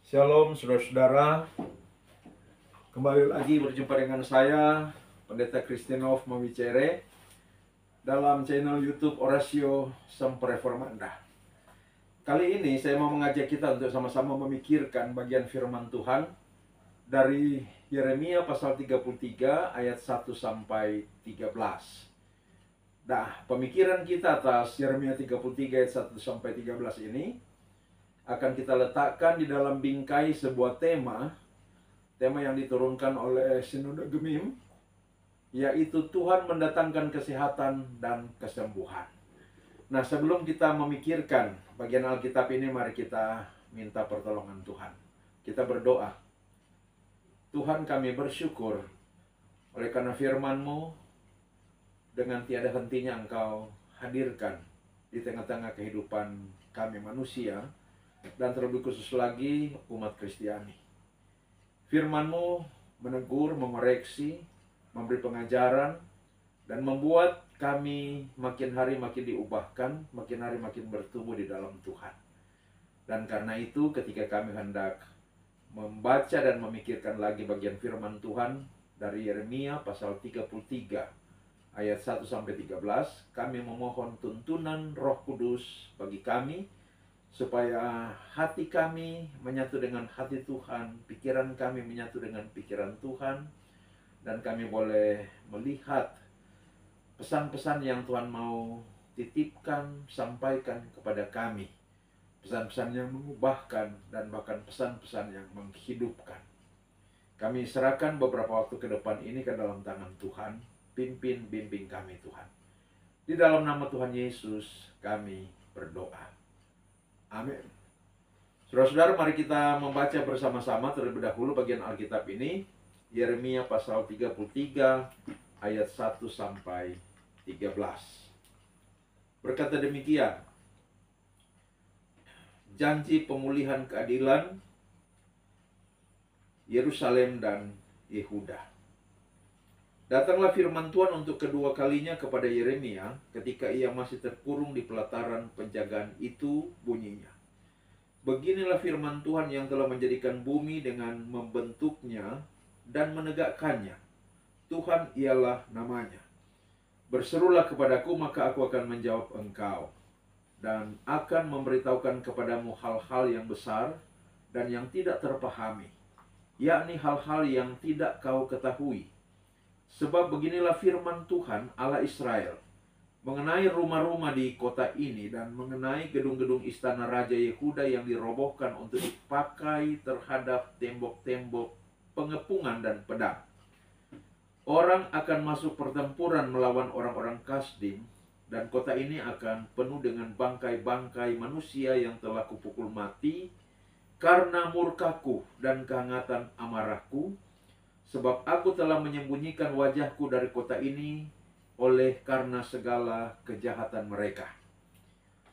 Shalom saudara-saudara, kembali lagi berjumpa dengan saya Pendeta Kristinov Mawicere dalam channel YouTube Oratio Sempreformanda. Kali ini saya mau mengajak kita untuk sama-sama memikirkan bagian firman Tuhan dari Yeremia pasal 33 ayat 1 sampai 13. Nah, pemikiran kita atas Yeremia 33 ayat 1 sampai 13 ini akan kita letakkan di dalam bingkai sebuah tema yang diturunkan oleh Sinode Gemim, yaitu Tuhan mendatangkan kesehatan dan kesembuhan. Nah, sebelum kita memikirkan bagian Alkitab ini, mari kita minta pertolongan Tuhan. Kita berdoa. Tuhan, kami bersyukur oleh karena firman-Mu dengan tiada hentinya Engkau hadirkan di tengah-tengah kehidupan kami manusia, dan terlebih khusus lagi umat Kristiani. Firman-Mu menegur, mengoreksi, memberi pengajaran, dan membuat kami makin hari makin diubahkan, makin hari makin bertumbuh di dalam Tuhan. Dan karena itu ketika kami hendak membaca dan memikirkan lagi bagian firman Tuhan dari Yeremia pasal 33 ayat 1 sampai 13, kami memohon tuntunan Roh Kudus bagi kami, supaya hati kami menyatu dengan hati Tuhan, pikiran kami menyatu dengan pikiran Tuhan, dan kami boleh melihat pesan-pesan yang Tuhan mau titipkan, sampaikan kepada kami. Pesan-pesan yang mengubahkan dan bahkan pesan-pesan yang menghidupkan. Kami serahkan beberapa waktu ke depan ini ke dalam tangan Tuhan. Pimpin, bimbing kami Tuhan. Di dalam nama Tuhan Yesus kami berdoa. Amin. Saudara-saudara, mari kita membaca bersama-sama terlebih dahulu bagian Alkitab ini. Yeremia pasal 33 ayat 1 sampai 13. Berkata demikian. Janji pemulihan keadilan Yerusalem dan Yehuda. Datanglah firman Tuhan untuk kedua kalinya kepada Yeremia ketika ia masih terkurung di pelataran penjagaan itu, bunyinya. Beginilah firman Tuhan yang telah menjadikan bumi dengan membentuknya dan menegakkannya. Tuhan ialah namanya. Berserulah kepadaku, maka aku akan menjawab engkau, dan akan memberitahukan kepadamu hal-hal yang besar dan yang tidak terpahami, yakni hal-hal yang tidak kau ketahui. Sebab beginilah firman Tuhan Allah Israel mengenai rumah-rumah di kota ini dan mengenai gedung-gedung istana Raja Yehuda yang dirobohkan untuk dipakai terhadap tembok-tembok pengepungan dan pedang. Orang akan masuk pertempuran melawan orang-orang Kasdim, dan kota ini akan penuh dengan bangkai-bangkai manusia yang telah kupukul mati karena murkaku dan kehangatan amarahku. Sebab aku telah menyembunyikan wajahku dari kota ini oleh karena segala kejahatan mereka.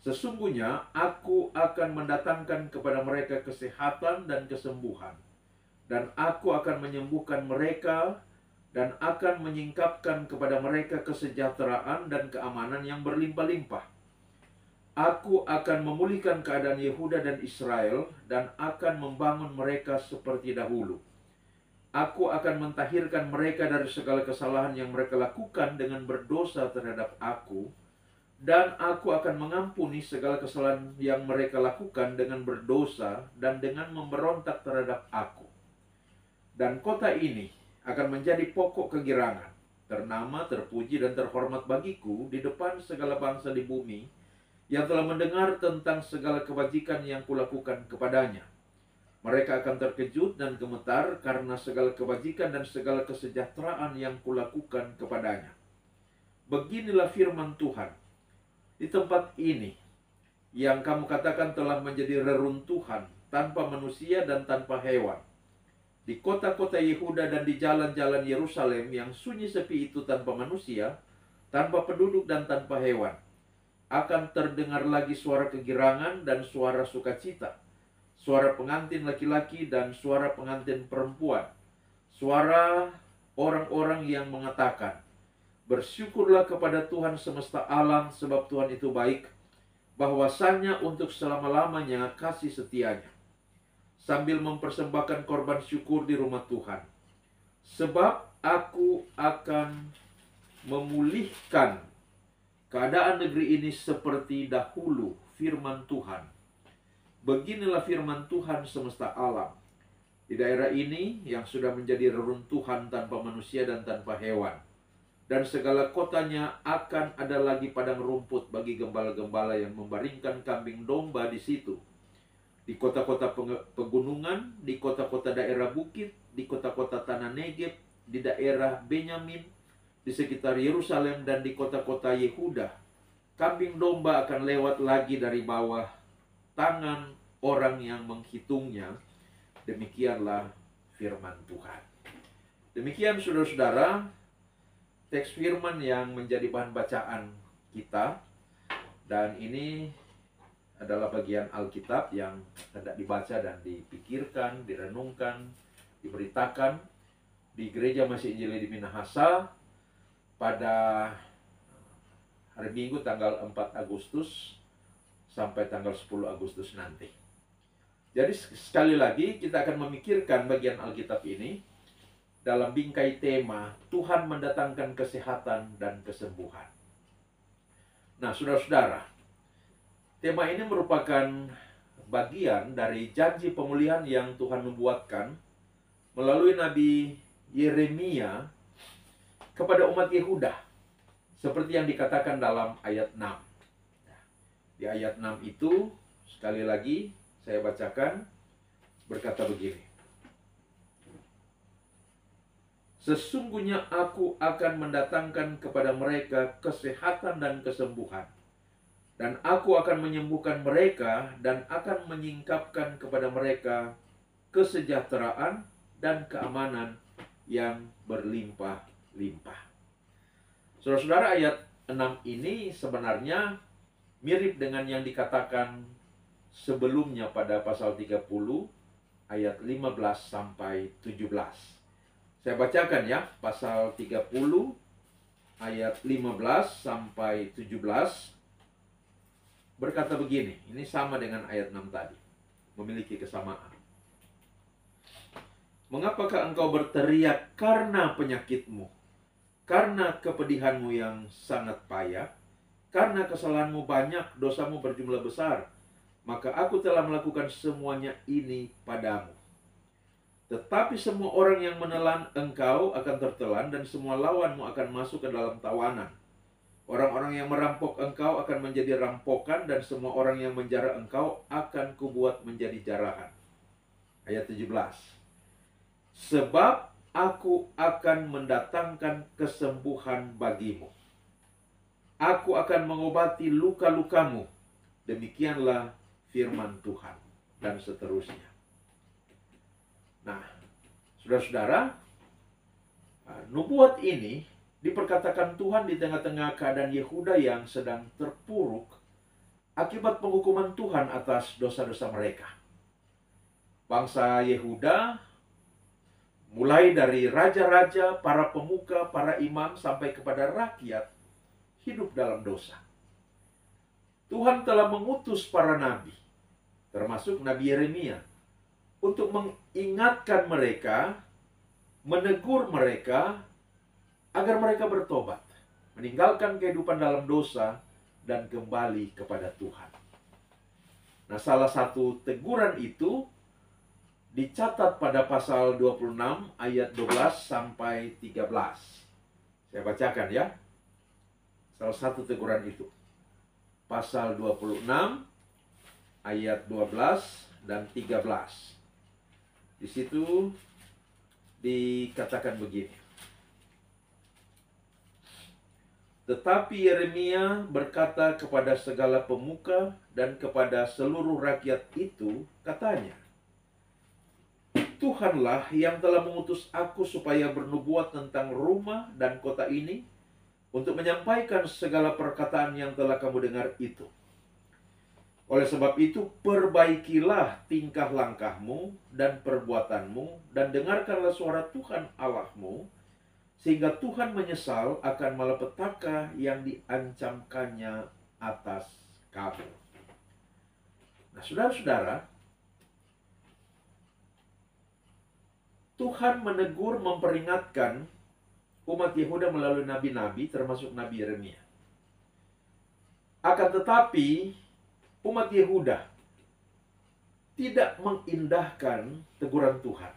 Sesungguhnya aku akan mendatangkan kepada mereka kesehatan dan kesembuhan, dan aku akan menyembuhkan mereka, dan akan menyingkapkan kepada mereka kesejahteraan dan keamanan yang berlimpah-limpah. Aku akan memulihkan keadaan Yehuda dan Israel, dan akan membangun mereka seperti dahulu. Aku akan mentahirkan mereka dari segala kesalahan yang mereka lakukan dengan berdosa terhadap aku, dan aku akan mengampuni segala kesalahan yang mereka lakukan dengan berdosa dan dengan memberontak terhadap aku. Dan kota ini akan menjadi pokok kegirangan, ternama, terpuji, dan terhormat bagiku di depan segala bangsa di bumi yang telah mendengar tentang segala kebajikan yang kulakukan kepadanya. Mereka akan terkejut dan gemetar karena segala kebajikan dan segala kesejahteraan yang kulakukan kepadanya. Beginilah firman Tuhan. Di tempat ini yang kamu katakan telah menjadi reruntuhan tanpa manusia dan tanpa hewan, di kota-kota Yehuda dan di jalan-jalan Yerusalem yang sunyi sepi itu tanpa manusia, tanpa penduduk dan tanpa hewan, akan terdengar lagi suara kegirangan dan suara sukacita, suara pengantin laki-laki dan suara pengantin perempuan, suara orang-orang yang mengatakan, bersyukurlah kepada Tuhan semesta alam, sebab Tuhan itu baik, bahwasannya untuk selama-lamanya kasih setianya, sambil mempersembahkan korban syukur di rumah Tuhan. Sebab aku akan memulihkan keadaan negeri ini seperti dahulu, firman Tuhan. Beginilah firman Tuhan semesta alam. Di daerah ini yang sudah menjadi reruntuhan tanpa manusia dan tanpa hewan, dan segala kotanya akan ada lagi padang rumput bagi gembala-gembala yang membaringkan kambing domba di situ. Di kota-kota pegunungan, di kota-kota daerah bukit, di kota-kota tanah Negeb, di daerah Benyamin, di sekitar Yerusalem, dan di kota-kota Yehuda, kambing domba akan lewat lagi dari bawah tangan orang yang menghitungnya. Demikianlah firman Tuhan. Demikian saudara-saudara, teks firman yang menjadi bahan bacaan kita. Dan ini adalah bagian Alkitab yang hendak dibaca dan dipikirkan, direnungkan, diberitakan di Gereja Masih Injili di Minahasa pada hari Minggu tanggal 4 Agustus sampai tanggal 10 Agustus nanti. Jadi sekali lagi kita akan memikirkan bagian Alkitab ini dalam bingkai tema Tuhan mendatangkan kesehatan dan kesembuhan. Nah, saudara-saudara, tema ini merupakan bagian dari janji pemulihan yang Tuhan membuatkan melalui Nabi Yeremia kepada umat Yehuda, seperti yang dikatakan dalam ayat 6. Di ayat 6 itu, sekali lagi saya bacakan, berkata begini. Sesungguhnya aku akan mendatangkan kepada mereka kesehatan dan kesembuhan, dan aku akan menyembuhkan mereka dan akan menyingkapkan kepada mereka kesejahteraan dan keamanan yang berlimpah-limpah. Saudara-saudara, ayat 6 ini sebenarnya mirip dengan yang dikatakan sebelumnya pada pasal 30 ayat 15 sampai 17. Saya bacakan ya, pasal 30 ayat 15 sampai 17 berkata begini. Ini sama dengan ayat 6 tadi, memiliki kesamaan. Mengapakah engkau berteriak karena penyakitmu, karena kepedihanmu yang sangat payah, karena kesalahanmu banyak, dosamu berjumlah besar? Maka aku telah melakukan semuanya ini padamu. Tetapi semua orang yang menelan engkau akan tertelan, dan semua lawanmu akan masuk ke dalam tawanan. Orang-orang yang merampok engkau akan menjadi rampokan, dan semua orang yang menjara engkau akan kubuat menjadi jarahan. Ayat 17. Sebab aku akan mendatangkan kesembuhan bagimu. Aku akan mengobati luka-lukamu. Demikianlah firman Tuhan, dan seterusnya. Nah, saudara-saudara, nubuat ini diperkatakan Tuhan di tengah-tengah keadaan Yehuda yang sedang terpuruk akibat penghukuman Tuhan atas dosa-dosa mereka. Bangsa Yehuda, mulai dari raja-raja, para pemuka, para imam, sampai kepada rakyat, hidup dalam dosa. Tuhan telah mengutus para nabi, termasuk Nabi Yeremia, untuk mengingatkan mereka, menegur mereka, agar mereka bertobat, meninggalkan kehidupan dalam dosa, dan kembali kepada Tuhan. Nah, salah satu teguran itu dicatat pada pasal 26 ayat 12 sampai 13. Saya bacakan ya. Salah satu teguran itu. Pasal 26 ayat 12 dan 13. Di situ dikatakan begini. Tetapi Yeremia berkata kepada segala pemuka dan kepada seluruh rakyat itu, katanya, Tuhanlah yang telah mengutus aku supaya bernubuat tentang rumah dan kota ini, untuk menyampaikan segala perkataan yang telah kamu dengar itu. Oleh sebab itu, perbaikilah tingkah langkahmu dan perbuatanmu, dan dengarkanlah suara Tuhan Allahmu, sehingga Tuhan menyesal akan malapetaka yang diancamkannya atas kamu. Nah, saudara-saudara, Tuhan menegur, memperingatkan umat Yehuda melalui nabi-nabi, termasuk Nabi Yeremia. Akan tetapi, umat Yehuda tidak mengindahkan teguran Tuhan.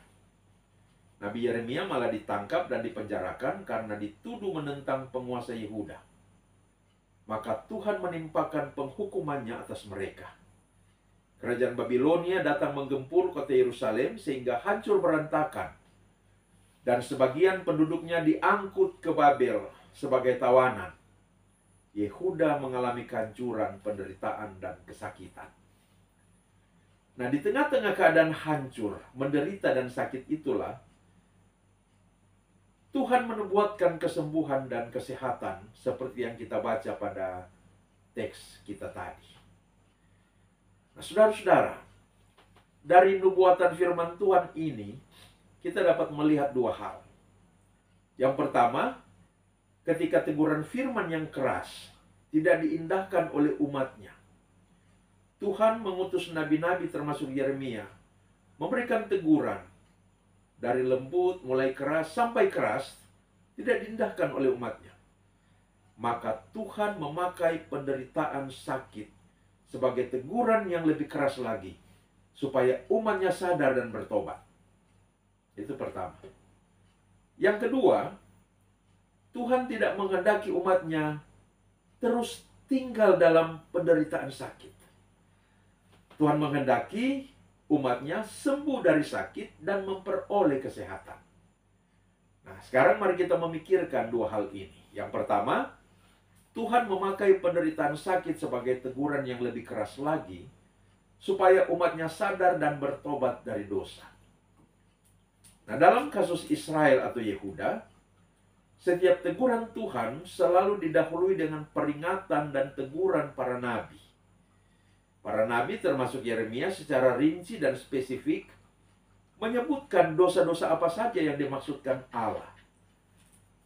Nabi Yeremia malah ditangkap dan dipenjarakan karena dituduh menentang penguasa Yehuda. Maka Tuhan menimpakan penghukumannya atas mereka. Kerajaan Babilonia datang menggempur kota Yerusalem sehingga hancur berantakan. Dan sebagian penduduknya diangkut ke Babel sebagai tawanan. Yehuda mengalami kehancuran, penderitaan, dan kesakitan. Nah, di tengah-tengah keadaan hancur, menderita, dan sakit itulah Tuhan menubuatkan kesembuhan dan kesehatan seperti yang kita baca pada teks kita tadi. Nah, saudara-saudara, dari nubuatan firman Tuhan ini, kita dapat melihat dua hal. Yang pertama, ketika teguran firman yang keras tidak diindahkan oleh umatnya, Tuhan mengutus nabi-nabi termasuk Yeremia, memberikan teguran dari lembut, mulai keras, sampai keras, tidak diindahkan oleh umatnya. Maka Tuhan memakai penderitaan sakit sebagai teguran yang lebih keras lagi, supaya umatnya sadar dan bertobat. Itu pertama. Yang kedua, Tuhan tidak menghendaki umatnya terus tinggal dalam penderitaan sakit. Tuhan menghendaki umatnya sembuh dari sakit dan memperoleh kesehatan. Nah, sekarang mari kita memikirkan dua hal ini. Yang pertama, Tuhan memakai penderitaan sakit sebagai teguran yang lebih keras lagi, supaya umatnya sadar dan bertobat dari dosa. Nah, dalam kasus Israel atau Yehuda, setiap teguran Tuhan selalu didahului dengan peringatan dan teguran para nabi. Para nabi termasuk Yeremia secara rinci dan spesifik menyebutkan dosa-dosa apa saja yang dimaksudkan Allah.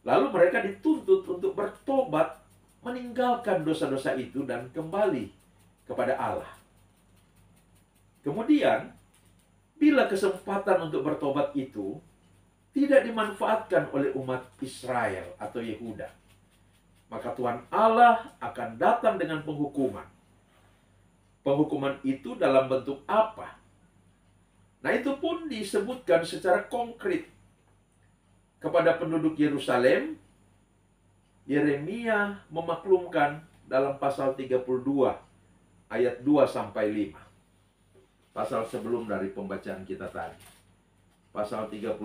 Lalu mereka dituntut untuk bertobat, meninggalkan dosa-dosa itu dan kembali kepada Allah. Kemudian, bila kesempatan untuk bertobat itu tidak dimanfaatkan oleh umat Israel atau Yehuda, maka Tuhan Allah akan datang dengan penghukuman. Penghukuman itu dalam bentuk apa? Nah, itu pun disebutkan secara konkret kepada penduduk Yerusalem. Yeremia memaklumkan dalam pasal 32 ayat 2 sampai 5. Pasal sebelum dari pembacaan kita tadi. Pasal 32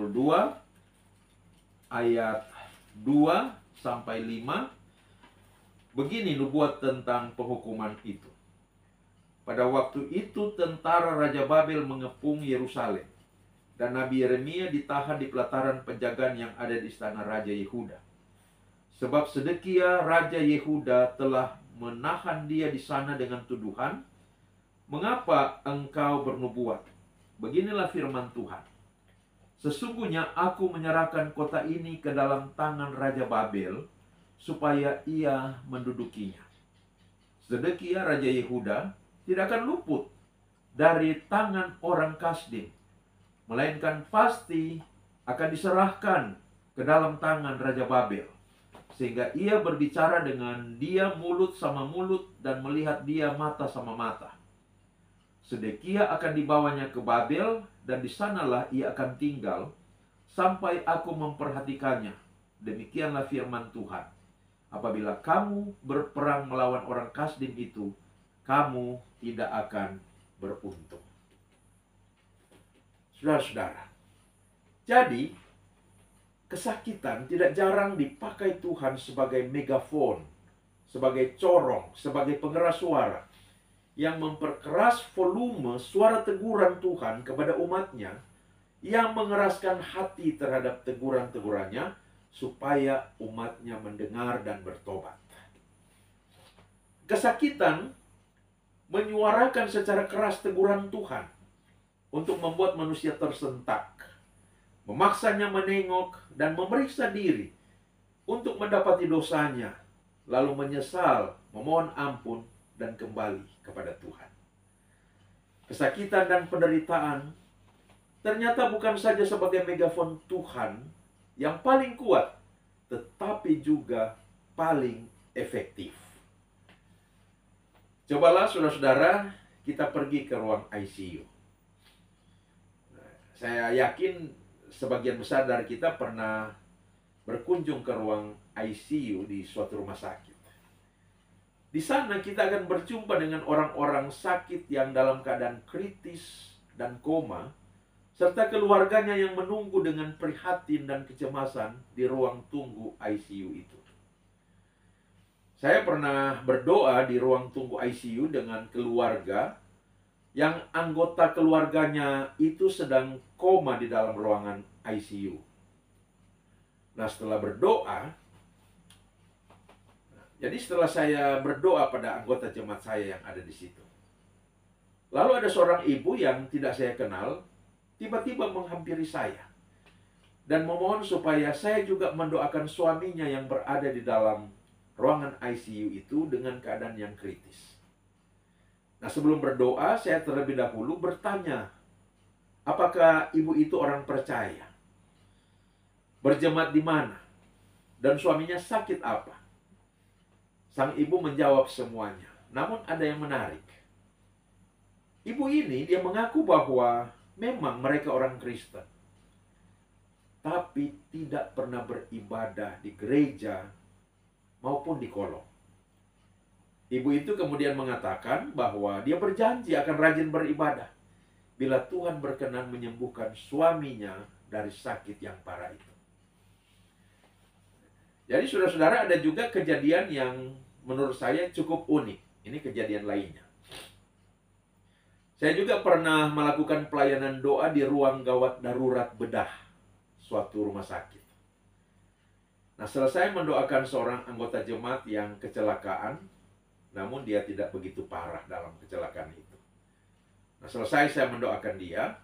ayat 2 sampai 5. Begini nubuat tentang penghukuman itu. Pada waktu itu tentara Raja Babel mengepung Yerusalem, dan Nabi Yeremia ditahan di pelataran penjagaan yang ada di istana Raja Yehuda. Sebab Sedekia Raja Yehuda telah menahan dia di sana dengan tuduhan, "Mengapa engkau bernubuat? Beginilah firman Tuhan. Sesungguhnya aku menyerahkan kota ini ke dalam tangan Raja Babel, supaya ia mendudukinya." Sedekia Raja Yehuda tidak akan luput dari tangan orang Kasdim, melainkan pasti akan diserahkan ke dalam tangan Raja Babel, sehingga ia berbicara dengan dia mulut sama mulut dan melihat dia mata sama mata. Sedekia akan dibawanya ke Babel, dan di sanalah ia akan tinggal sampai aku memperhatikannya. Demikianlah firman Tuhan. Apabila kamu berperang melawan orang Kasdim itu, kamu tidak akan beruntung. Saudara-saudara, jadi kesakitan tidak jarang dipakai Tuhan sebagai megafon, sebagai corong, sebagai pengeras suara yang memperkeras volume suara teguran Tuhan kepada umatnya, yang mengeraskan hati terhadap teguran-tegurannya supaya umatnya mendengar dan bertobat. Kesakitan menyuarakan secara keras teguran Tuhan untuk membuat manusia tersentak, memaksanya menengok dan memeriksa diri untuk mendapati dosanya, lalu menyesal, memohon ampun, dan kembali kepada Tuhan. kesakitan dan penderitaan ternyata bukan saja sebagai megafon Tuhan yang paling kuat, tetapi juga paling efektif. Cobalah saudara-saudara, kita pergi ke ruang ICU. Saya yakin sebagian besar dari kita pernah berkunjung ke ruang ICU di suatu rumah sakit. Di sana kita akan berjumpa dengan orang-orang sakit yang dalam keadaan kritis dan koma, serta keluarganya yang menunggu dengan prihatin dan kecemasan di ruang tunggu ICU itu. Saya pernah berdoa di ruang tunggu ICU dengan keluarga yang anggota keluarganya itu sedang koma di dalam ruangan ICU. Nah, setelah saya berdoa pada anggota jemaat saya yang ada di situ. Lalu ada seorang ibu yang tidak saya kenal, tiba-tiba menghampiri saya dan memohon supaya saya juga mendoakan suaminya yang berada di dalam ruangan ICU itu dengan keadaan yang kritis. Nah, sebelum berdoa, saya terlebih dahulu bertanya, apakah ibu itu orang percaya? Berjemaat di mana? Dan suaminya sakit apa? Sang ibu menjawab semuanya. Namun ada yang menarik. Ibu ini dia mengaku bahwa memang mereka orang Kristen, tapi tidak pernah beribadah di gereja maupun di kolong. Ibu itu kemudian mengatakan bahwa dia berjanji akan rajin beribadah bila Tuhan berkenan menyembuhkan suaminya dari sakit yang parah itu. Jadi saudara-saudara, ada juga kejadian yang menurut saya cukup unik. Ini kejadian lainnya. Saya juga pernah melakukan pelayanan doa di ruang gawat darurat bedah suatu rumah sakit. Nah, selesai mendoakan seorang anggota jemaat yang kecelakaan, namun dia tidak begitu parah dalam kecelakaan itu. Nah, selesai saya mendoakan dia,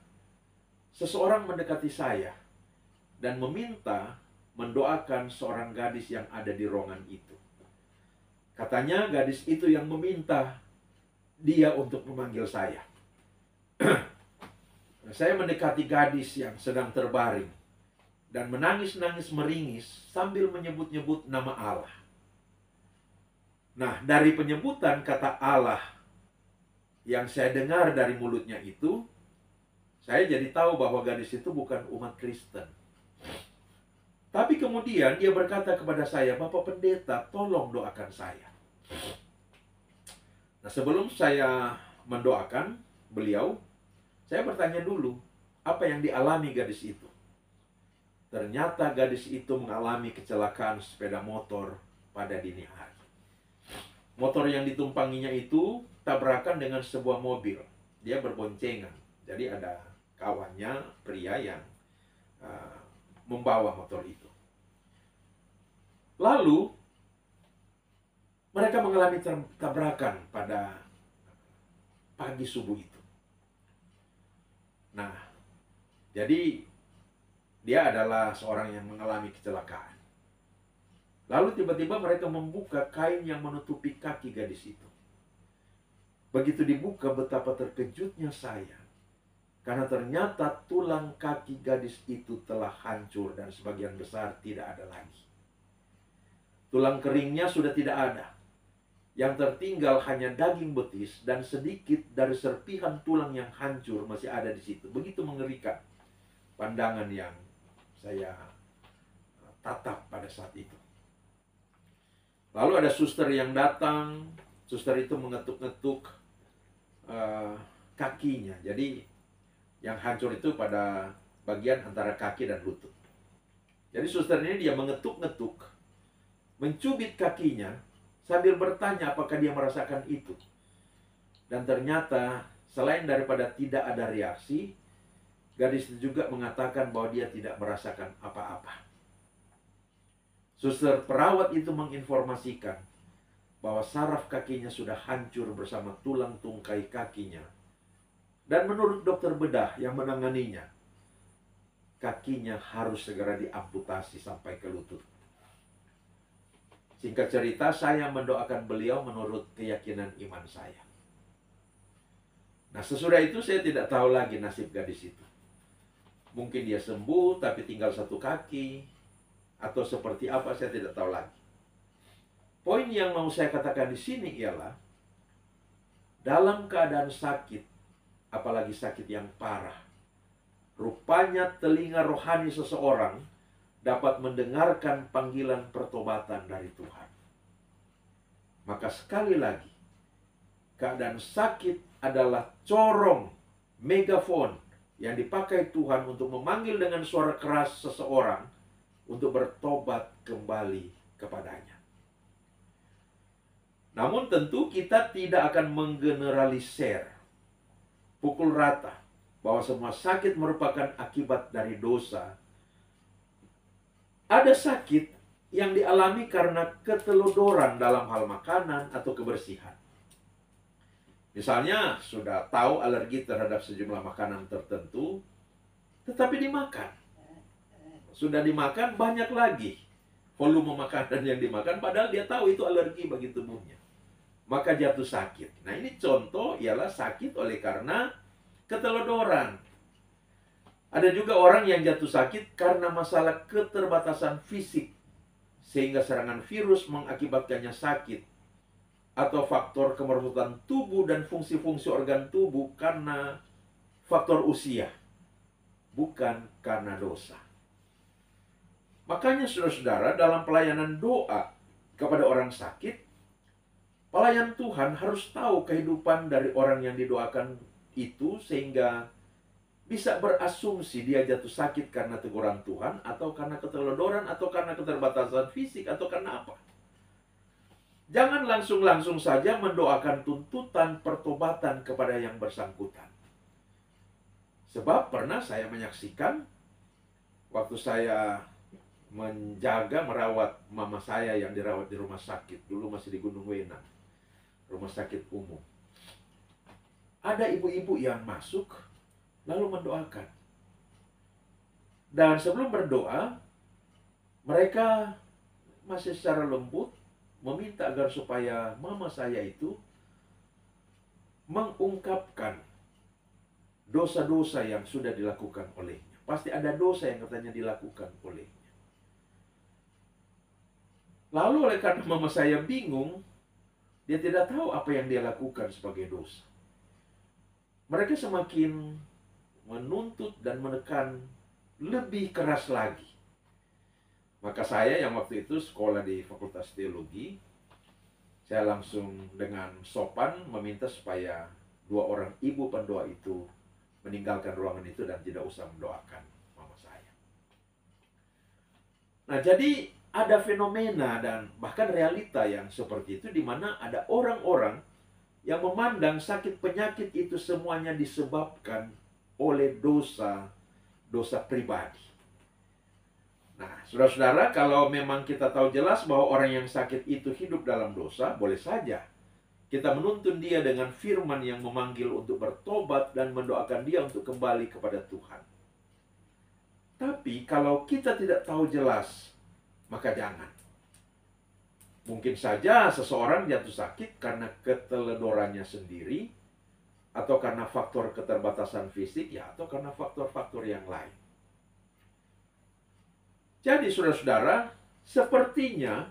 seseorang mendekati saya dan meminta mendoakan seorang gadis yang ada di ruangan itu. Katanya gadis itu yang meminta dia untuk memanggil saya. Saya mendekati gadis yang sedang terbaring dan menangis-nangis meringis sambil menyebut-nyebut nama Allah. Nah, dari penyebutan kata Allah yang saya dengar dari mulutnya itu, saya jadi tahu bahwa gadis itu bukan umat Kristen. Tapi kemudian dia berkata kepada saya, "Bapak Pendeta, tolong doakan saya." Nah, sebelum saya mendoakan beliau, saya bertanya dulu, apa yang dialami gadis itu? Ternyata gadis itu mengalami kecelakaan sepeda motor pada dini hari. Motor yang ditumpanginya itu tabrakan dengan sebuah mobil. Dia berboncengan. Jadi ada kawannya, pria yang membawa motor itu. Lalu mereka mengalami tabrakan pada pagi subuh itu. Nah, jadi dia adalah seorang yang mengalami kecelakaan. Lalu tiba-tiba mereka membuka kain yang menutupi kaki gadis itu. Begitu dibuka, betapa terkejutnya saya. Karena ternyata tulang kaki gadis itu telah hancur dan sebagian besar tidak ada lagi. Tulang keringnya sudah tidak ada. Yang tertinggal hanya daging betis dan sedikit dari serpihan tulang yang hancur masih ada di situ. Begitu mengerikan pandangan yang saya tatap pada saat itu. Lalu ada suster yang datang. Suster itu mengetuk-ngetuk kakinya. Jadi yang hancur itu pada bagian antara kaki dan lutut. Jadi suster ini dia mengetuk-ngetuk, mencubit kakinya sambil bertanya apakah dia merasakan itu. Dan ternyata selain daripada tidak ada reaksi, gadis itu juga mengatakan bahwa dia tidak merasakan apa-apa. Suster perawat itu menginformasikan bahwa saraf kakinya sudah hancur bersama tulang tungkai kakinya. Dan menurut dokter bedah yang menanganinya, kakinya harus segera diamputasi sampai ke lutut. Singkat cerita, saya mendoakan beliau menurut keyakinan iman saya. Nah, sesudah itu saya tidak tahu lagi nasib gadis itu. Mungkin dia sembuh tapi tinggal satu kaki, atau seperti apa saya tidak tahu lagi. Poin yang mau saya katakan di sini ialah dalam keadaan sakit, apalagi sakit yang parah, rupanya telinga rohani seseorang dapat mendengarkan panggilan pertobatan dari Tuhan. Maka sekali lagi, keadaan sakit adalah corong megafon yang dipakai Tuhan untuk memanggil dengan suara keras seseorang untuk bertobat kembali kepadanya. Namun tentu kita tidak akan menggeneralisir, pukul rata, bahwa semua sakit merupakan akibat dari dosa. Ada sakit yang dialami karena ketelodoran dalam hal makanan atau kebersihan. Misalnya, sudah tahu alergi terhadap sejumlah makanan tertentu, tetapi dimakan. Sudah dimakan banyak lagi volume makanan yang dimakan, padahal dia tahu itu alergi bagi tubuhnya. Maka jatuh sakit. Nah, ini contoh ialah sakit oleh karena ketelodoran. Ada juga orang yang jatuh sakit karena masalah keterbatasan fisik, sehingga serangan virus mengakibatkannya sakit, atau faktor kemerosotan tubuh dan fungsi-fungsi organ tubuh karena faktor usia, bukan karena dosa. Makanya saudara-saudara, dalam pelayanan doa kepada orang sakit, pelayan Tuhan harus tahu kehidupan dari orang yang didoakan itu, sehingga bisa berasumsi dia jatuh sakit karena teguran Tuhan, atau karena ketelodoran, atau karena keterbatasan fisik, atau karena apa. Jangan langsung saja mendoakan tuntutan pertobatan kepada yang bersangkutan. Sebab pernah saya menyaksikan waktu saya merawat mama saya yang dirawat di rumah sakit. Dulu masih di Gunung Wenang, rumah sakit umum. Ada ibu-ibu yang masuk lalu mendoakan. Dan sebelum berdoa, mereka masih secara lembut meminta agar supaya mama saya itu mengungkapkan dosa-dosa yang sudah dilakukan olehnya. Pasti ada dosa yang katanya dilakukan olehnya. Lalu oleh karena mama saya bingung, dia tidak tahu apa yang dia lakukan sebagai dosa. Mereka semakin menuntut dan menekan lebih keras lagi. Maka saya yang waktu itu sekolah di Fakultas Teologi, saya langsung dengan sopan meminta supaya dua orang ibu pendoa itu meninggalkan ruangan itu dan tidak usah mendoakan mama saya. Nah, jadi ada fenomena dan bahkan realita yang seperti itu, di mana ada orang-orang yang memandang sakit penyakit itu semuanya disebabkan oleh dosa pribadi. Nah, saudara-saudara, kalau memang kita tahu jelas bahwa orang yang sakit itu hidup dalam dosa, boleh saja kita menuntun dia dengan firman yang memanggil untuk bertobat dan mendoakan dia untuk kembali kepada Tuhan. Tapi kalau kita tidak tahu jelas, maka jangan. Mungkin saja seseorang jatuh sakit karena keteledorannya sendiri, atau karena faktor keterbatasan fisik, ya, atau karena faktor-faktor yang lain. Jadi saudara-saudara, sepertinya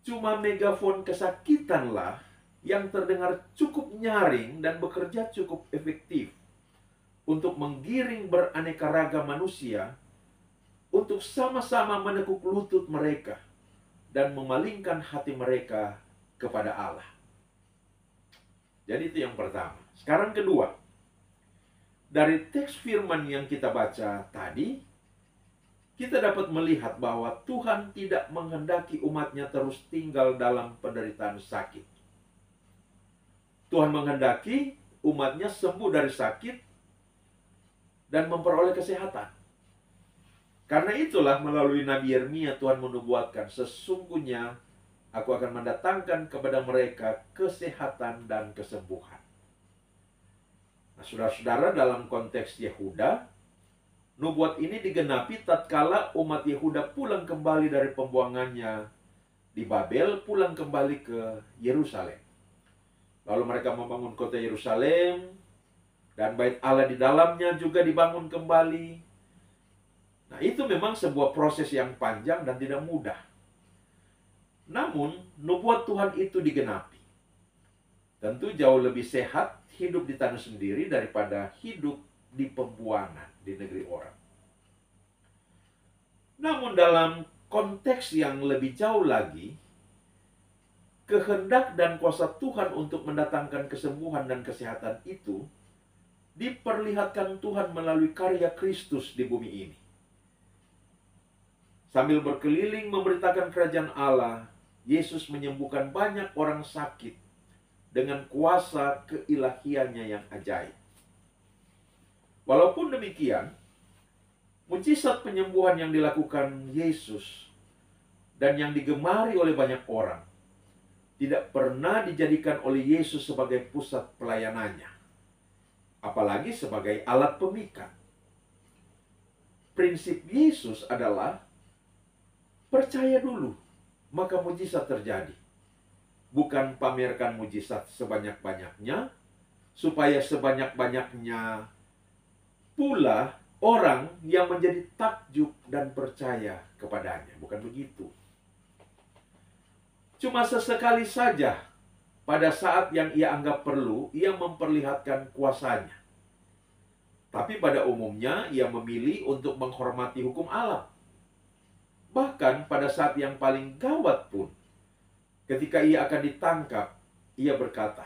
cuma megafon kesakitanlah yang terdengar cukup nyaring dan bekerja cukup efektif untuk menggiring beraneka ragam manusia untuk sama-sama menekuk lutut mereka dan memalingkan hati mereka kepada Allah. Jadi itu yang pertama. Sekarang kedua, dari teks firman yang kita baca tadi, kita dapat melihat bahwa Tuhan tidak menghendaki umatnya terus tinggal dalam penderitaan sakit. Tuhan menghendaki umatnya sembuh dari sakit dan memperoleh kesehatan. Karena itulah melalui Nabi Yeremia Tuhan menubuatkan, sesungguhnya aku akan mendatangkan kepada mereka kesehatan dan kesembuhan. Nah, saudara-saudara, dalam konteks Yehuda, nubuat ini digenapi tatkala umat Yehuda pulang kembali dari pembuangannya di Babel, pulang kembali ke Yerusalem. Lalu mereka membangun kota Yerusalem, dan bait Allah di dalamnya juga dibangun kembali. Nah, itu memang sebuah proses yang panjang dan tidak mudah. Namun, nubuat Tuhan itu digenapi. Tentu jauh lebih sehat hidup di tanah sendiri daripada hidup di pembuangan di negeri orang. Namun dalam konteks yang lebih jauh lagi, kehendak dan kuasa Tuhan untuk mendatangkan kesembuhan dan kesehatan itu diperlihatkan Tuhan melalui karya Kristus di bumi ini. Sambil berkeliling memberitakan kerajaan Allah, Yesus menyembuhkan banyak orang sakit dengan kuasa keilahiannya yang ajaib. Walaupun demikian, mujizat penyembuhan yang dilakukan Yesus dan yang digemari oleh banyak orang tidak pernah dijadikan oleh Yesus sebagai pusat pelayanannya, apalagi sebagai alat pemikat. Prinsip Yesus adalah percaya dulu, maka mujizat terjadi. Bukan pamerkan mujizat sebanyak-banyaknya, supaya sebanyak-banyaknya pula orang yang menjadi takjub dan percaya kepadanya. Bukan begitu. Cuma sesekali saja, pada saat yang ia anggap perlu, ia memperlihatkan kuasanya. Tapi pada umumnya, ia memilih untuk menghormati hukum alam. Bahkan pada saat yang paling gawat pun, ketika ia akan ditangkap, ia berkata,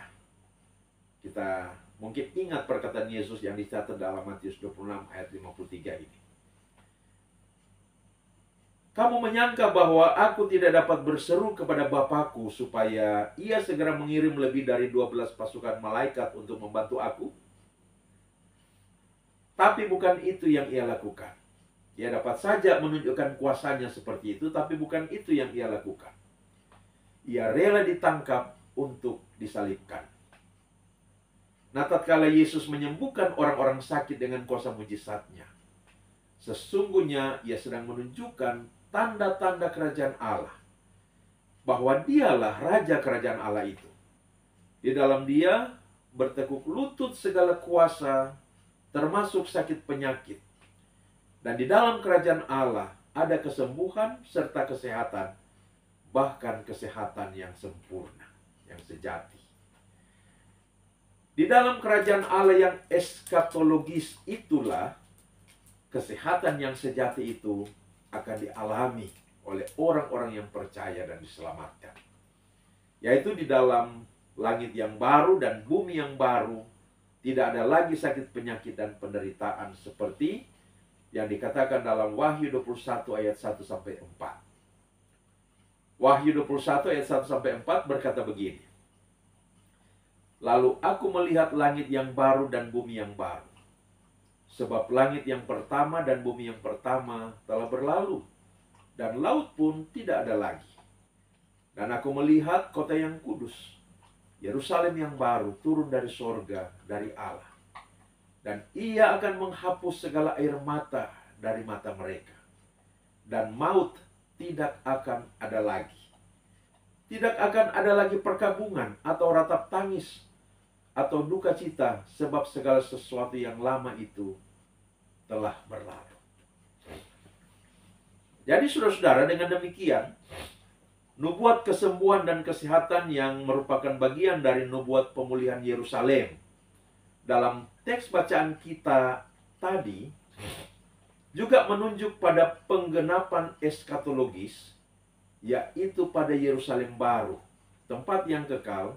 kita mungkin ingat perkataan Yesus yang dicatat dalam Matius 26 ayat 53 ini. Kamu menyangka bahwa aku tidak dapat berseru kepada Bapakku supaya ia segera mengirim lebih dari 12 pasukan malaikat untuk membantu aku? Tapi bukan itu yang ia lakukan. Ia dapat saja menunjukkan kuasanya seperti itu, tapi bukan itu yang ia lakukan. Ia rela ditangkap untuk disalibkan. Nah, tatkala Yesus menyembuhkan orang-orang sakit dengan kuasa mujizatnya, sesungguhnya ia sedang menunjukkan tanda-tanda kerajaan Allah, bahwa dialah raja kerajaan Allah itu. Di dalam dia bertekuk lutut segala kuasa, termasuk sakit penyakit. Dan di dalam kerajaan Allah ada kesembuhan serta kesehatan, bahkan kesehatan yang sempurna, yang sejati. Di dalam kerajaan Allah yang eskatologis itulah kesehatan yang sejati itu akan dialami oleh orang-orang yang percaya dan diselamatkan. Yaitu di dalam langit yang baru dan bumi yang baru, tidak ada lagi sakit penyakit dan penderitaan seperti yang dikatakan dalam Wahyu 21 ayat 1-4. Wahyu 21 ayat 1-4 berkata begini. Lalu aku melihat langit yang baru dan bumi yang baru. Sebab langit yang pertama dan bumi yang pertama telah berlalu, dan laut pun tidak ada lagi. Dan aku melihat kota yang kudus, Yerusalem yang baru, turun dari sorga, dari Allah. Dan ia akan menghapus segala air mata dari mata mereka. Dan maut tidak akan ada lagi. Tidak akan ada lagi perkabungan atau ratap tangis atau duka cita, sebab segala sesuatu yang lama itu telah berlalu. Jadi saudara-saudara, dengan demikian, nubuat kesembuhan dan kesehatan yang merupakan bagian dari nubuat pemulihan Yerusalem dalam teks bacaan kita tadi juga menunjuk pada penggenapan eskatologis, yaitu pada Yerusalem baru, tempat yang kekal.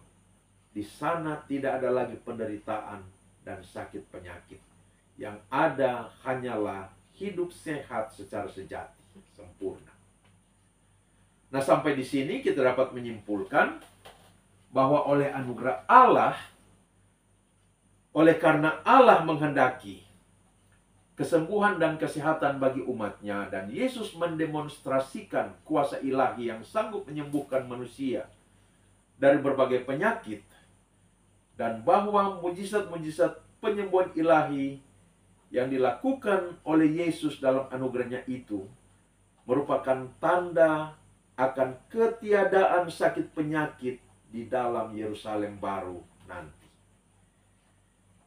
Di sana tidak ada lagi penderitaan dan sakit penyakit. Yang ada hanyalah hidup sehat secara sejati, sempurna. Nah, sampai di sini kita dapat menyimpulkan bahwa oleh anugerah Allah, oleh karena Allah menghendaki kesembuhan dan kesehatan bagi umatnya, dan Yesus mendemonstrasikan kuasa ilahi yang sanggup menyembuhkan manusia dari berbagai penyakit, dan bahwa mujizat-mujizat penyembuhan ilahi yang dilakukan oleh Yesus dalam anugerahnya itu merupakan tanda akan ketiadaan sakit penyakit di dalam Yerusalem baru nanti.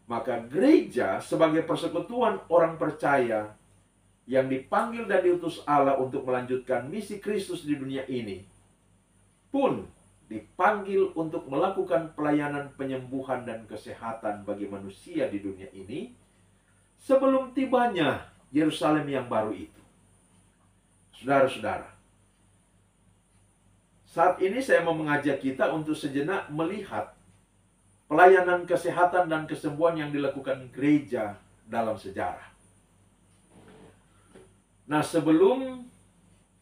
Maka gereja sebagai persekutuan orang percaya yang dipanggil dan diutus Allah untuk melanjutkan misi Kristus di dunia ini, pun dipanggil untuk melakukan pelayanan penyembuhan dan kesehatan bagi manusia di dunia ini sebelum tibanya Yerusalem yang baru itu. Saudara-saudara, saat ini saya mau mengajak kita untuk sejenak melihat pelayanan kesehatan dan kesembuhan yang dilakukan gereja dalam sejarah. Nah, sebelum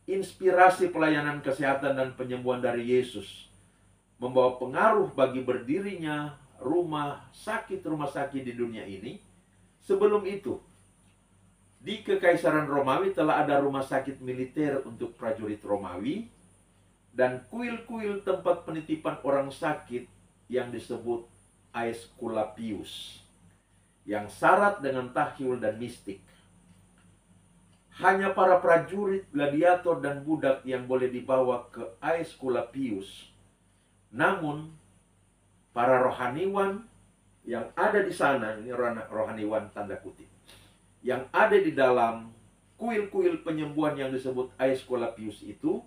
inspirasi pelayanan kesehatan dan penyembuhan dari Yesus membawa pengaruh bagi berdirinya rumah sakit di dunia ini, sebelum itu, di Kekaisaran Romawi telah ada rumah sakit militer untuk prajurit Romawi dan kuil-kuil tempat penitipan orang sakit yang disebut Aesculapius, yang syarat dengan tahyul dan mistik. Hanya para prajurit, gladiator, dan budak yang boleh dibawa ke Aesculapius. Namun, para rohaniwan yang ada di sana, ini rohaniwan tanda kutip, yang ada di dalam kuil-kuil penyembuhan yang disebut Aesculapius itu,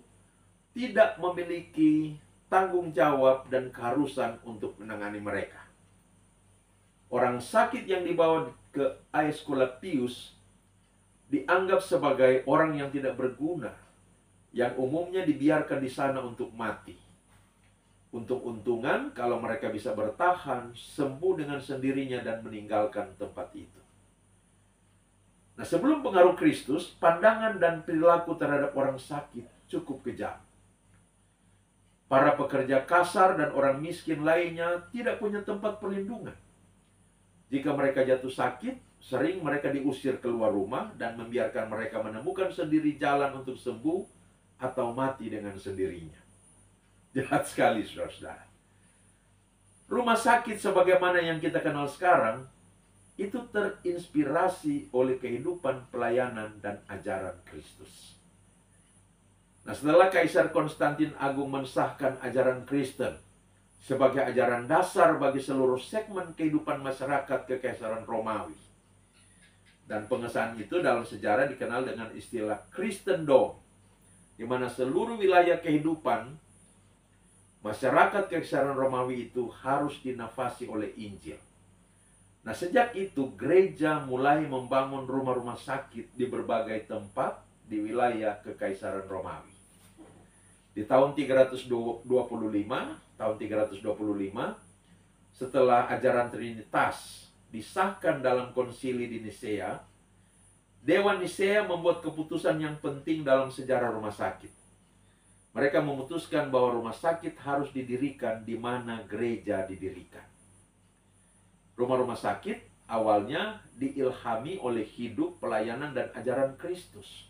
tidak memiliki tanggung jawab dan keharusan untuk menangani mereka. Orang sakit yang dibawa ke Aesculapius dianggap sebagai orang yang tidak berguna, yang umumnya dibiarkan di sana untuk mati. Untung-untungan kalau mereka bisa bertahan, sembuh dengan sendirinya dan meninggalkan tempat itu. Nah, sebelum pengaruh Kristus, pandangan dan perilaku terhadap orang sakit cukup kejam. Para pekerja kasar dan orang miskin lainnya tidak punya tempat perlindungan. Jika mereka jatuh sakit, sering mereka diusir keluar rumah dan membiarkan mereka menemukan sendiri jalan untuk sembuh atau mati dengan sendirinya. Jahat sekali, saudara-saudara. Rumah sakit sebagaimana yang kita kenal sekarang, itu terinspirasi oleh kehidupan pelayanan dan ajaran Kristus. Nah, setelah Kaisar Konstantin Agung mensahkan ajaran Kristen sebagai ajaran dasar bagi seluruh segmen kehidupan masyarakat Kekaisaran Romawi, dan pengesahan itu dalam sejarah dikenal dengan istilah Kristendom, di mana seluruh wilayah kehidupan masyarakat Kekaisaran Romawi itu harus dinafasi oleh Injil. Nah, sejak itu gereja mulai membangun rumah-rumah sakit di berbagai tempat di wilayah Kekaisaran Romawi. Di tahun 325, setelah ajaran Trinitas disahkan dalam konsili di Nisea, Dewan Nisea membuat keputusan yang penting dalam sejarah rumah sakit. Mereka memutuskan bahwa rumah sakit harus didirikan di mana gereja didirikan. Rumah-rumah sakit awalnya diilhami oleh hidup, pelayanan, dan ajaran Kristus.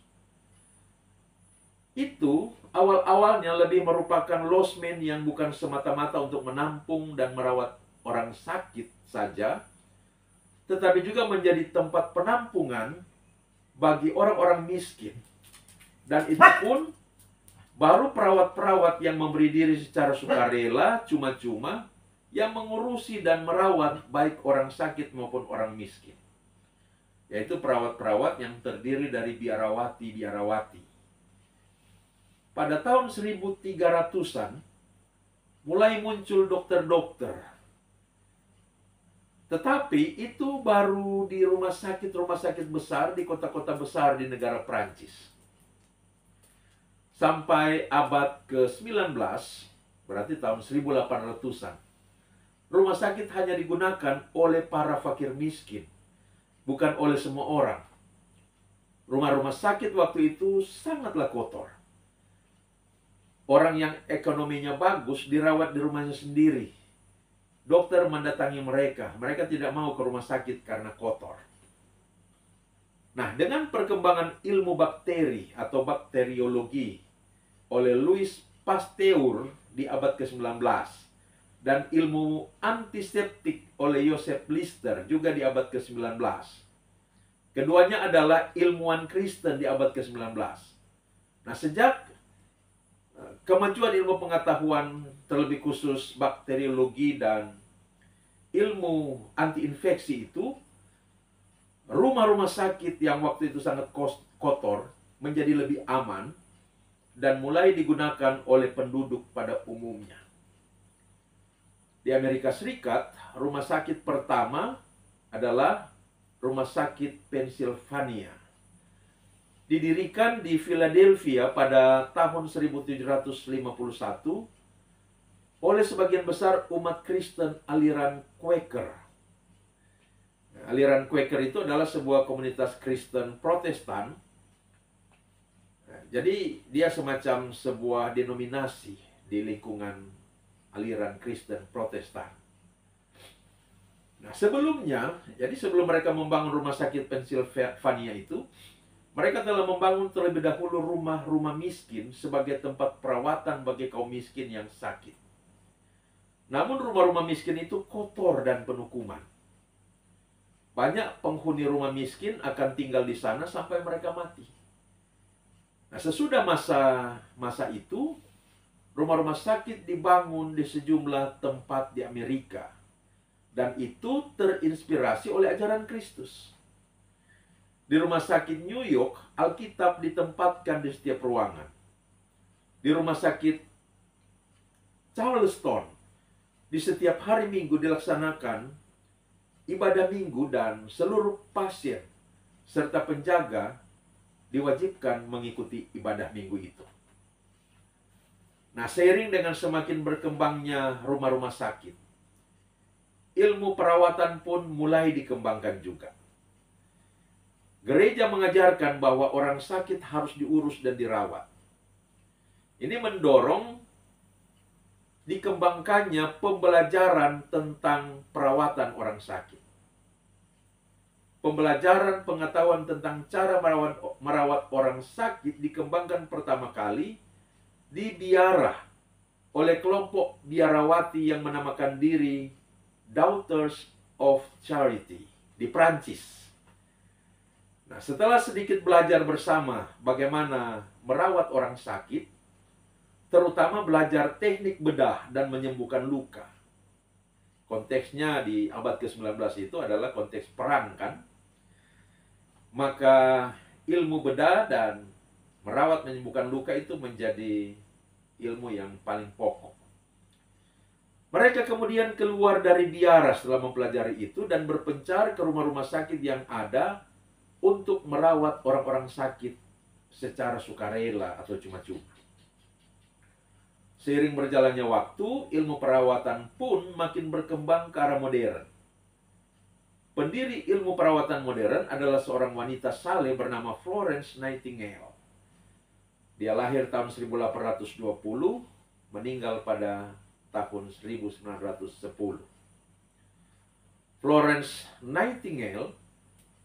Itu awal-awalnya lebih merupakan losmen yang bukan semata-mata untuk menampung dan merawat orang sakit saja, tetapi juga menjadi tempat penampungan bagi orang-orang miskin. Dan itu pun baru perawat-perawat yang memberi diri secara sukarela, cuma-cuma, yang mengurusi dan merawat baik orang sakit maupun orang miskin. Yaitu perawat-perawat yang terdiri dari biarawati-biarawati. Pada tahun 1300-an, mulai muncul dokter-dokter. Tetapi itu baru di rumah sakit besar, di kota-kota besar di negara Prancis. Sampai abad ke-19, berarti tahun 1800-an, rumah sakit hanya digunakan oleh para fakir miskin, bukan oleh semua orang. Rumah-rumah sakit waktu itu sangatlah kotor. Orang yang ekonominya bagus dirawat di rumahnya sendiri. Dokter mendatangi mereka. Mereka tidak mau ke rumah sakit karena kotor. Nah, dengan perkembangan ilmu bakteri atau bakteriologi oleh Louis Pasteur di abad ke-19 dan ilmu antiseptik oleh Joseph Lister juga di abad ke-19. Keduanya adalah ilmuwan Kristen di abad ke-19. Nah, sejak kemajuan ilmu pengetahuan, terlebih khusus bakteriologi dan ilmu anti-infeksi itu, rumah-rumah sakit yang waktu itu sangat kotor menjadi lebih aman dan mulai digunakan oleh penduduk pada umumnya. Di Amerika Serikat, rumah sakit pertama adalah Rumah Sakit Pennsylvania. Didirikan di Philadelphia pada tahun 1751 oleh sebagian besar umat Kristen aliran Quaker. Aliran Quaker itu adalah sebuah komunitas Kristen Protestan. Jadi dia semacam sebuah denominasi di lingkungan aliran Kristen Protestan. Nah, sebelumnya, jadi sebelum mereka membangun rumah sakit Pennsylvania itu, mereka telah membangun terlebih dahulu rumah-rumah miskin sebagai tempat perawatan bagi kaum miskin yang sakit. Namun rumah-rumah miskin itu kotor dan penuh kuman. Banyak penghuni rumah miskin akan tinggal di sana sampai mereka mati. Nah, sesudah masa itu, rumah-rumah sakit dibangun di sejumlah tempat di Amerika. Dan itu terinspirasi oleh ajaran Kristus. Di rumah sakit New York, Alkitab ditempatkan di setiap ruangan. Di rumah sakit Charleston, di setiap hari Minggu dilaksanakan ibadah minggu dan seluruh pasien serta penjaga diwajibkan mengikuti ibadah minggu itu. Nah, seiring dengan semakin berkembangnya rumah-rumah sakit, ilmu perawatan pun mulai dikembangkan juga. Gereja mengajarkan bahwa orang sakit harus diurus dan dirawat. Ini mendorong dikembangkannya pembelajaran tentang perawatan orang sakit. Pembelajaran pengetahuan tentang cara merawat orang sakit dikembangkan pertama kali di biara oleh kelompok biarawati yang menamakan diri Daughters of Charity di Prancis. Nah, setelah sedikit belajar bersama bagaimana merawat orang sakit, terutama belajar teknik bedah dan menyembuhkan luka. Konteksnya di abad ke-19 itu adalah konteks perang, kan? Maka ilmu bedah dan merawat menyembuhkan luka itu menjadi ilmu yang paling pokok. Mereka kemudian keluar dari biara setelah mempelajari itu dan berpencar ke rumah-rumah sakit yang ada untuk merawat orang-orang sakit secara sukarela atau cuma-cuma. Seiring berjalannya waktu, ilmu perawatan pun makin berkembang ke arah modern. Pendiri ilmu perawatan modern adalah seorang wanita saleh bernama Florence Nightingale. Dia lahir tahun 1820, meninggal pada tahun 1910. Florence Nightingale,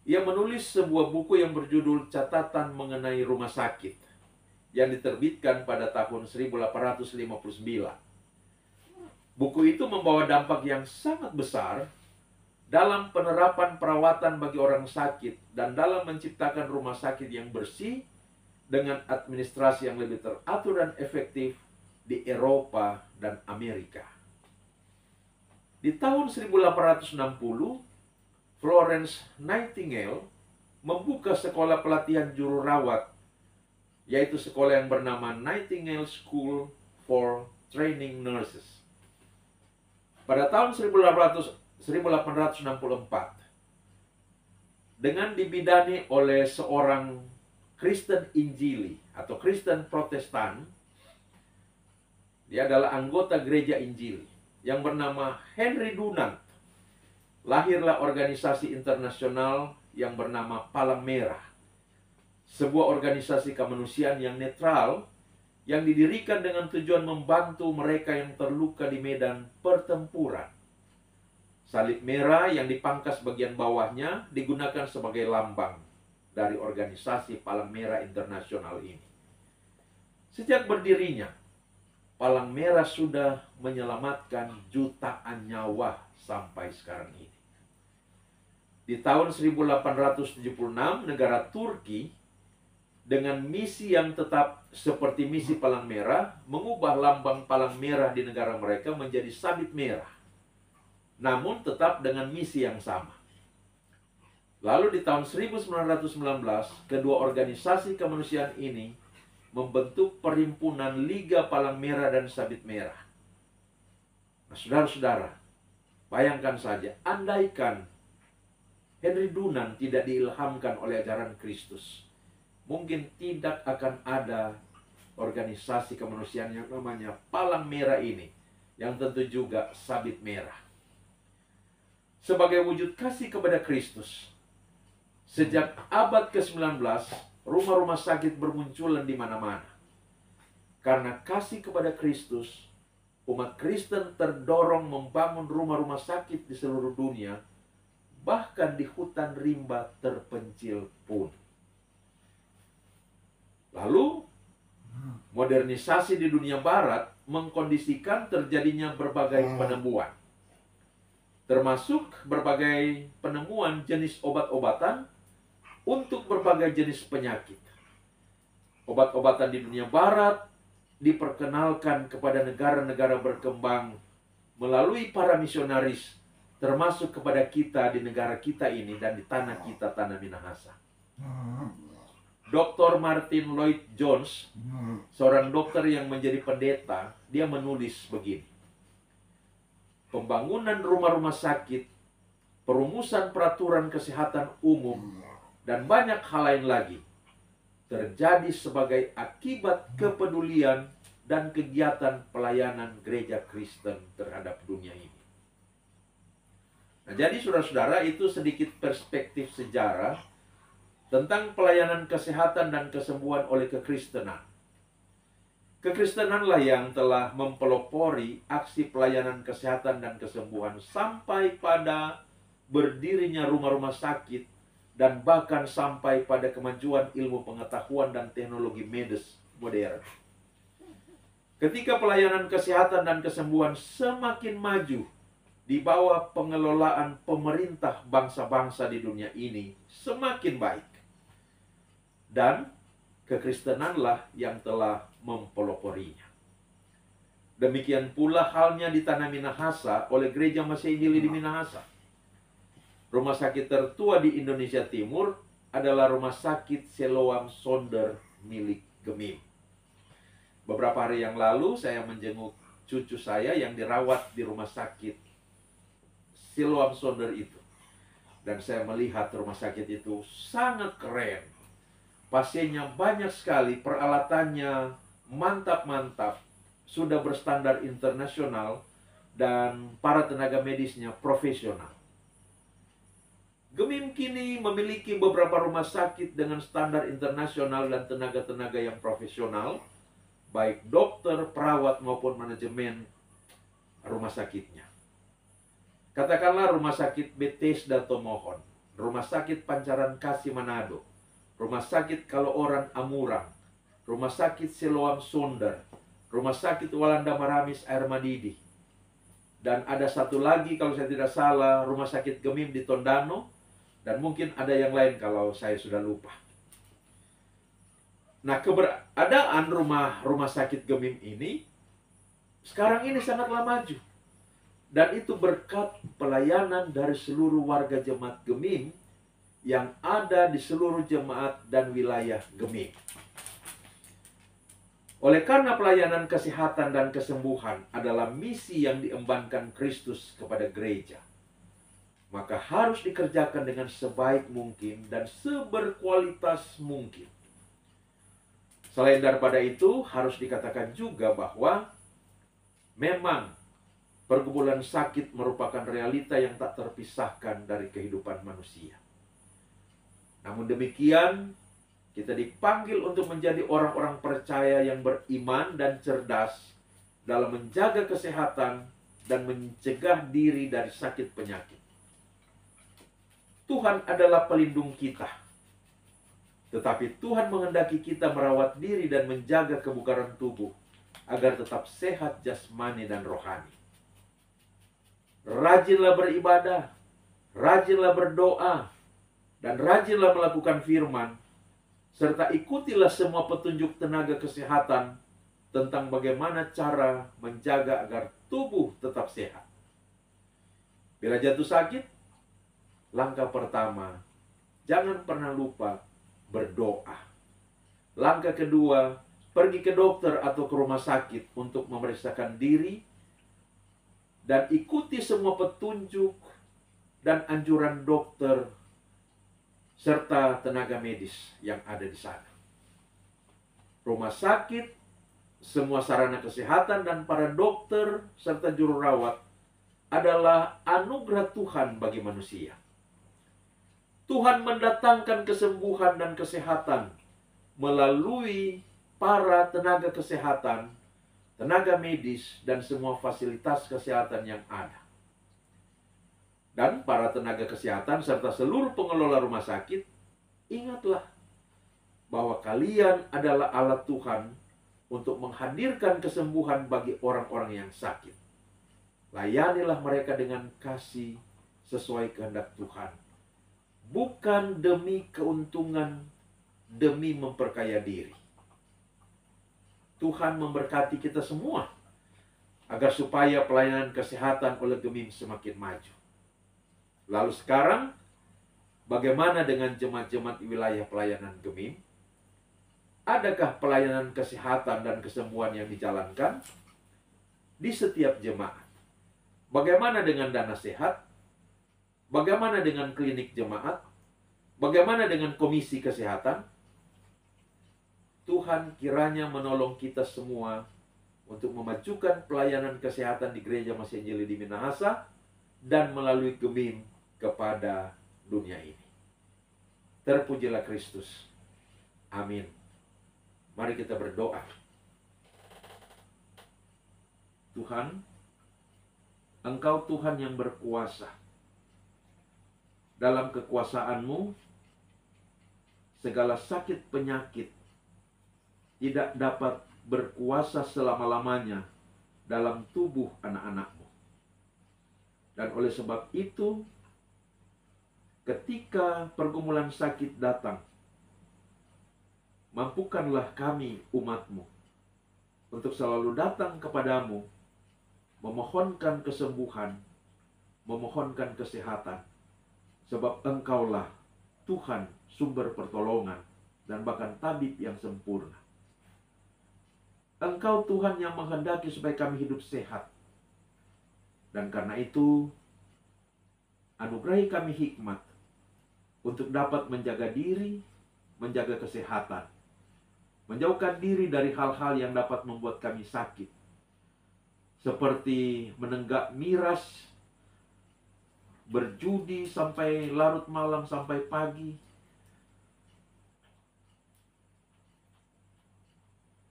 ia menulis sebuah buku yang berjudul Catatan Mengenai Rumah Sakit yang diterbitkan pada tahun 1859. Buku itu membawa dampak yang sangat besar dalam penerapan perawatan bagi orang sakit dan dalam menciptakan rumah sakit yang bersih dengan administrasi yang lebih teratur dan efektif di Eropa dan Amerika. Di tahun 1860, Florence Nightingale membuka sekolah pelatihan juru rawat, yaitu sekolah yang bernama Nightingale School for Training Nurses. Pada tahun 1864, dengan dibidani oleh seorang Kristen Injili atau Kristen Protestan, dia adalah anggota gereja Injili yang bernama Henry Dunant. Lahirlah organisasi internasional yang bernama Palang Merah, sebuah organisasi kemanusiaan yang netral yang didirikan dengan tujuan membantu mereka yang terluka di medan pertempuran. Salib merah yang dipangkas bagian bawahnya digunakan sebagai lambang dari organisasi Palang Merah Internasional ini. Sejak berdirinya, Palang Merah sudah menyelamatkan jutaan nyawa sampai sekarang ini. Di tahun 1876, negara Turki dengan misi yang tetap seperti misi Palang Merah, mengubah lambang Palang Merah di negara mereka menjadi sabit merah, namun tetap dengan misi yang sama. Lalu di tahun 1919, kedua organisasi kemanusiaan ini membentuk Perhimpunan Liga Palang Merah dan Sabit Merah. Nah, saudara-saudara, bayangkan saja, andaikan Henry Dunant tidak diilhamkan oleh ajaran Kristus, mungkin tidak akan ada organisasi kemanusiaan yang namanya Palang Merah ini, yang tentu juga sabit merah. Sebagai wujud kasih kepada Kristus, sejak abad ke-19, rumah-rumah sakit bermunculan di mana-mana. Karena kasih kepada Kristus, umat Kristen terdorong membangun rumah-rumah sakit di seluruh dunia, bahkan di hutan rimba terpencil pun. Lalu, modernisasi di dunia barat mengkondisikan terjadinya berbagai penemuan, termasuk berbagai penemuan jenis obat-obatan untuk berbagai jenis penyakit. Obat-obatan di dunia barat diperkenalkan kepada negara-negara berkembang melalui para misionaris, termasuk kepada kita di negara kita ini dan di tanah kita, tanah Minahasa. Dr. Martin Lloyd Jones, seorang dokter yang menjadi pendeta, dia menulis begini: pembangunan rumah-rumah sakit, perumusan peraturan kesehatan umum, dan banyak hal lain lagi terjadi sebagai akibat kepedulian dan kegiatan pelayanan gereja Kristen terhadap dunia ini. Nah, jadi saudara-saudara, itu sedikit perspektif sejarah tentang pelayanan kesehatan dan kesembuhan oleh kekristenan. Kekristenanlah yang telah mempelopori aksi pelayanan kesehatan dan kesembuhan sampai pada berdirinya rumah-rumah sakit dan bahkan sampai pada kemajuan ilmu pengetahuan dan teknologi medis modern. Ketika pelayanan kesehatan dan kesembuhan semakin maju di bawah pengelolaan pemerintah bangsa-bangsa di dunia ini, semakin baik. Dan kekristenanlah yang telah mempeloporinya. Demikian pula halnya di tanah Minahasa oleh Gereja Masih Injili di Minahasa. Rumah sakit tertua di Indonesia Timur adalah Rumah Sakit Siloam Sonder milik Gemim. Beberapa hari yang lalu saya menjenguk cucu saya yang dirawat di rumah sakit Siloam Sonder itu. Dan saya melihat rumah sakit itu sangat keren. Pasiennya banyak sekali, peralatannya mantap-mantap, sudah berstandar internasional, dan para tenaga medisnya profesional. Gemim kini memiliki beberapa rumah sakit dengan standar internasional dan tenaga-tenaga yang profesional, baik dokter, perawat, maupun manajemen rumah sakitnya. Katakanlah Rumah Sakit Bethesda Tomohon, Rumah Sakit Pancaran Kasih Manado, Rumah Sakit Kalooran Amurang, Rumah Sakit Siloam Sonder, Rumah Sakit Walanda Maramis Air Madidi, dan ada satu lagi kalau saya tidak salah, Rumah Sakit Gemim di Tondano, dan mungkin ada yang lain kalau saya sudah lupa. Nah, keberadaan rumah sakit Gemim ini sekarang ini sangatlah maju. Dan itu berkat pelayanan dari seluruh warga jemaat Gemim yang ada di seluruh jemaat dan wilayah Gemim. Oleh karena pelayanan kesehatan dan kesembuhan adalah misi yang diembankan Kristus kepada gereja, maka harus dikerjakan dengan sebaik mungkin dan seberkualitas mungkin. Selain daripada itu, harus dikatakan juga bahwa memang pergumulan sakit merupakan realita yang tak terpisahkan dari kehidupan manusia. Namun demikian, kita dipanggil untuk menjadi orang-orang percaya yang beriman dan cerdas dalam menjaga kesehatan dan mencegah diri dari sakit penyakit. Tuhan adalah pelindung kita. Tetapi Tuhan menghendaki kita merawat diri dan menjaga kebugaran tubuh agar tetap sehat jasmani dan rohani. Rajinlah beribadah, rajinlah berdoa, dan rajinlah melakukan firman, serta ikutilah semua petunjuk tenaga kesehatan tentang bagaimana cara menjaga agar tubuh tetap sehat. Bila jatuh sakit, langkah pertama, jangan pernah lupa berdoa. Langkah kedua, pergi ke dokter atau ke rumah sakit untuk memeriksakan diri dan ikuti semua petunjuk dan anjuran dokter serta tenaga medis yang ada di sana. Rumah sakit, semua sarana kesehatan dan para dokter serta juru rawat adalah anugerah Tuhan bagi manusia. Tuhan mendatangkan kesembuhan dan kesehatan melalui para tenaga kesehatan, tenaga medis, dan semua fasilitas kesehatan yang ada. Dan para tenaga kesehatan serta seluruh pengelola rumah sakit, ingatlah bahwa kalian adalah alat Tuhan untuk menghadirkan kesembuhan bagi orang-orang yang sakit. Layanilah mereka dengan kasih sesuai kehendak Tuhan. Bukan demi keuntungan, demi memperkaya diri. Tuhan memberkati kita semua agar supaya pelayanan kesehatan oleh Gemim semakin maju. Lalu sekarang, bagaimana dengan jemaat-jemaat wilayah pelayanan Gemim? Adakah pelayanan kesehatan dan kesembuhan yang dijalankan di setiap jemaat? Bagaimana dengan dana sehat? Bagaimana dengan klinik jemaat? Bagaimana dengan komisi kesehatan? Tuhan kiranya menolong kita semua untuk memajukan pelayanan kesehatan di Gereja Masih Injili di Minahasa dan melalui Gemim kepada dunia ini. Terpujilah Kristus. Amin. Mari kita berdoa. Tuhan, Engkau Tuhan yang berkuasa. Dalam kekuasaan-Mu, segala sakit penyakit tidak dapat berkuasa selama-lamanya dalam tubuh anak-anak-Mu. Dan oleh sebab itu, ketika pergumulan sakit datang, mampukanlah kami umat-Mu untuk selalu datang kepadamu, memohonkan kesembuhan, memohonkan kesehatan, sebab Engkaulah Tuhan sumber pertolongan dan bahkan tabib yang sempurna. Engkau Tuhan yang menghendaki supaya kami hidup sehat. Dan karena itu, anugerahi kami hikmat untuk dapat menjaga diri, menjaga kesehatan, menjauhkan diri dari hal-hal yang dapat membuat kami sakit, seperti menenggak miras, berjudi sampai larut malam sampai pagi,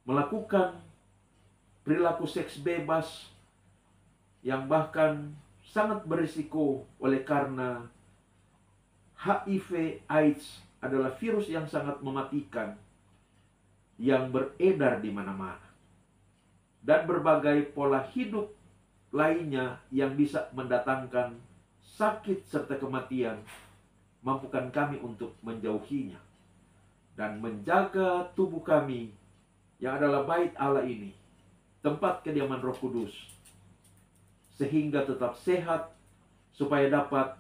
melakukan perilaku seks bebas yang bahkan sangat berisiko oleh karena HIV AIDS adalah virus yang sangat mematikan yang beredar di mana-mana, dan berbagai pola hidup lainnya yang bisa mendatangkan sakit serta kematian. Mampukan kami untuk menjauhinya dan menjaga tubuh kami yang adalah bait Allah ini, tempat kediaman Roh Kudus, sehingga tetap sehat, supaya dapat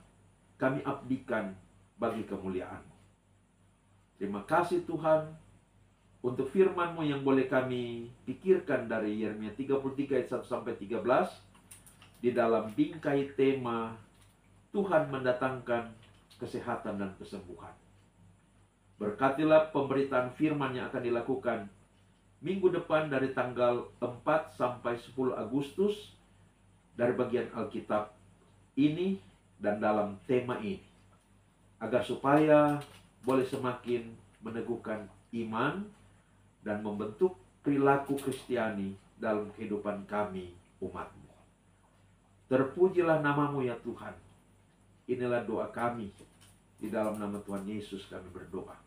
kami abdikan bagi kemuliaan-Mu. Terima kasih Tuhan untuk firman-Mu yang boleh kami pikirkan dari Yeremia 33 ayat 1 sampai 13 di dalam bingkai tema Tuhan mendatangkan kesehatan dan kesembuhan. Berkatilah pemberitaan firman yang akan dilakukan minggu depan dari tanggal 4 sampai 10 Agustus dari bagian Alkitab ini dan dalam tema ini, agar supaya boleh semakin meneguhkan iman dan membentuk perilaku Kristiani dalam kehidupan kami umat-Mu. Terpujilah nama-Mu ya Tuhan. Inilah doa kami. Di dalam nama Tuhan Yesus kami berdoa.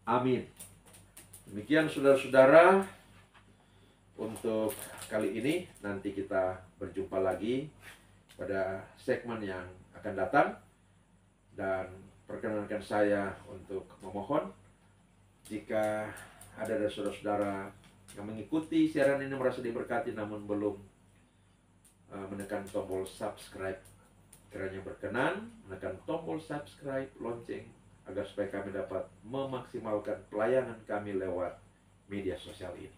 Amin. Demikian saudara-saudara, untuk kali ini nanti kita berjumpa lagi pada segmen yang akan datang. Dan perkenankan saya untuk memohon Jika ada dari saudara-saudara yang mengikuti siaran ini merasa diberkati namun belum menekan tombol subscribe, kiranya berkenan menekan tombol subscribe, lonceng, agar supaya kami dapat memaksimalkan pelayanan kami lewat media sosial ini.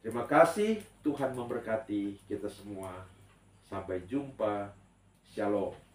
Terima kasih, Tuhan memberkati kita semua. Sampai jumpa. Shalom.